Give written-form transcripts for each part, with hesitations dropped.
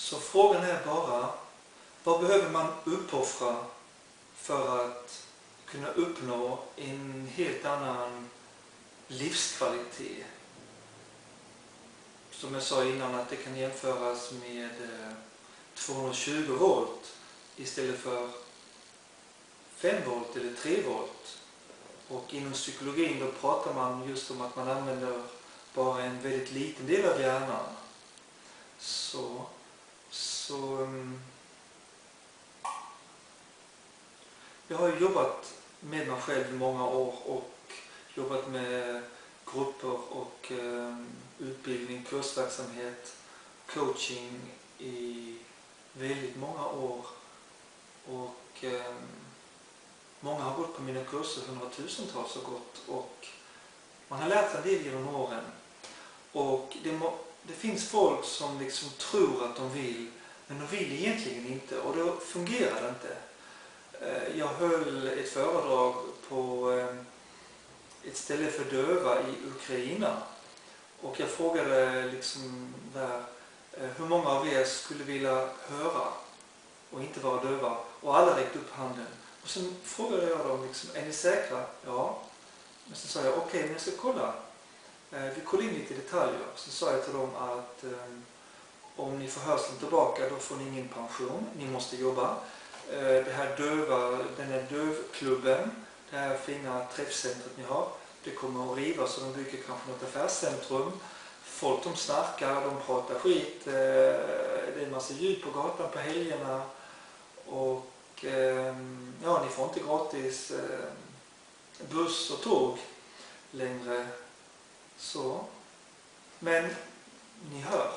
Så frågan är bara, vad behöver man uppoffra för att kunna uppnå en helt annan livskvalitet? Som jag sa innan, att det kan jämföras med 220 volt istället för 5 volt eller 3 volt. Och inom psykologin då pratar man just om att man använder bara en väldigt liten del av hjärnan. Så jag har jobbat med mig själv i många år och jobbat med grupper och utbildning, kursverksamhet, coaching i väldigt många år. Och många har gått på mina kurser, 100-tusentals har gått, och man har lärt sig en del genom åren. Och det finns folk som liksom tror att de vill, men de vill egentligen inte, och då fungerar det inte. Jag höll ett föredrag på ett ställe för döva i Ukraina, och jag frågade liksom där, hur många av er skulle vilja höra och inte vara döva, och alla räckte upp handen. Och sen frågade jag dem liksom, är ni säkra? Ja. Men så sa jag, okej, men jag ska kolla. Vi kollade in lite detaljer. Så sa jag till dem att om ni får hörslen tillbaka, då får ni ingen pension. Ni måste jobba. Den här dövklubben, det här fina träffcentret ni har, det kommer att rivas, så de bygger kanske något affärscentrum. Folk de snarkar, de pratar skit. Det är en massa ljud på gatan på helgerna. Och ja, ni får inte gratis buss och tåg längre. Så. Men ni hör.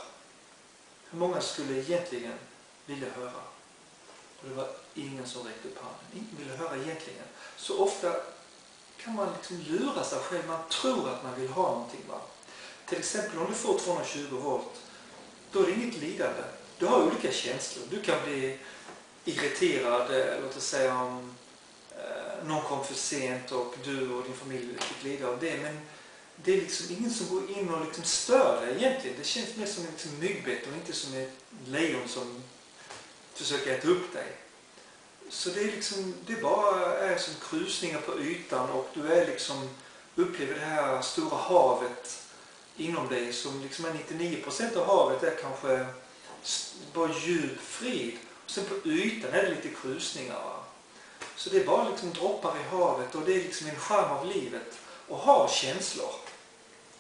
Hur många skulle egentligen vilja höra? Och det var ingen som räckte upp handen. Ingen ville höra egentligen. Så ofta kan man liksom lura sig själv. Man tror att man vill ha någonting. Va? Till exempel om du får 220 volt. Då är det inget lidande. Du har olika känslor. Du kan bli irriterad, låt oss säga om någon kom för sent och du och din familj fick lida av det. Men det är liksom ingen som går in och liksom stör dig egentligen. Det känns mer som en liksom myggbett och inte som ett lejon som försöker äta upp dig. Så det är liksom, det bara är som krusningar på ytan, och du är liksom, upplever det här stora havet inom dig som liksom är 99% av havet är kanske bara djup frid. Och sen på ytan är det lite krusningar. Va? Så det är bara liksom droppar i havet, och det är liksom en charm av livet och ha känslor.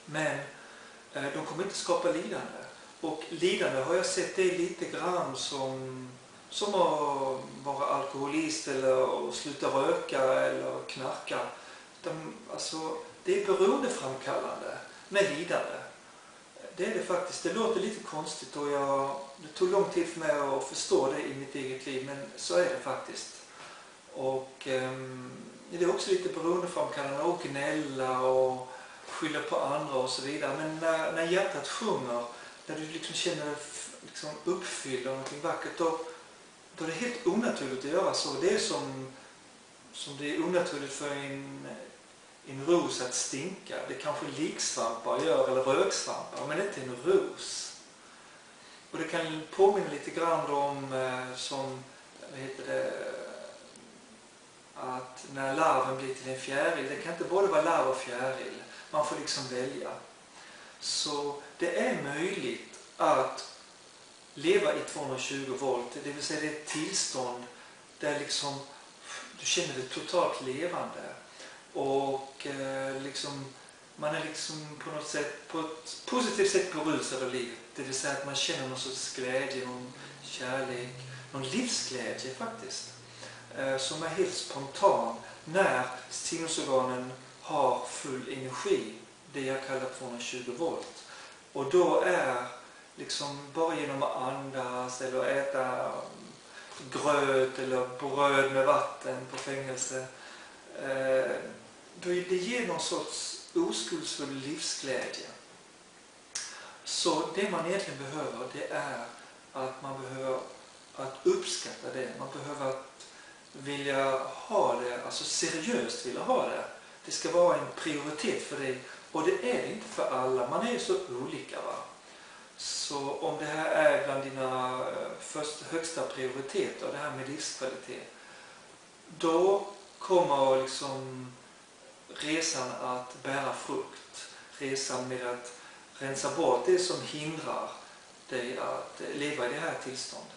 Men de kommer inte skapa lidande. Och lidande har jag sett, det är lite grann som att vara alkoholist eller att sluta röka eller knarka. Alltså, det är beroendeframkallande med lidande. Det är det faktiskt. Det låter lite konstigt, och det tog lång tid för mig att förstå det i mitt eget liv, men så är det faktiskt. Och det är också lite beroendeframkallande att gnälla och skylla på andra och så vidare. Men när hjärtat sjunger, när du liksom känner dig liksom uppfylld av något vackert, då är det helt onaturligt att göra så. Det är som det är onaturligt för en ros att stinka. Det kanske liksvampar gör, eller röksvampar, men inte en ros. Och det kan påminna lite grann om som, att när larven blir till en fjäril, det kan inte både vara larv och fjäril. Man får liksom välja. Så det är möjligt att leva i 220 volt, det vill säga det är ett tillstånd där liksom du känner dig totalt levande. Och liksom, man är liksom på något sätt, på ett positivt sätt berusad av livet. Det vill säga att man känner någon sorts glädje, någon kärlek, någon livsglädje faktiskt. Som är helt spontan när sinnesorganen har full energi. Det jag kallar 220 volt. Och då är liksom bara genom att andas eller äta gröt eller bröd med vatten på fängelse, då det ger någon sorts oskuldsfull livsglädje. Så det man egentligen behöver, det är att man behöver att uppskatta det. Man behöver att vilja ha det, alltså seriöst vilja ha det. Det ska vara en prioritet för dig, och det är det inte för alla. Man är ju så olika, va. Så om det här är bland dina högsta prioritet av det här med livskvalitet, då kommer liksom resan att bära frukt. Resan med att rensa bort det som hindrar dig att leva i det här tillståndet.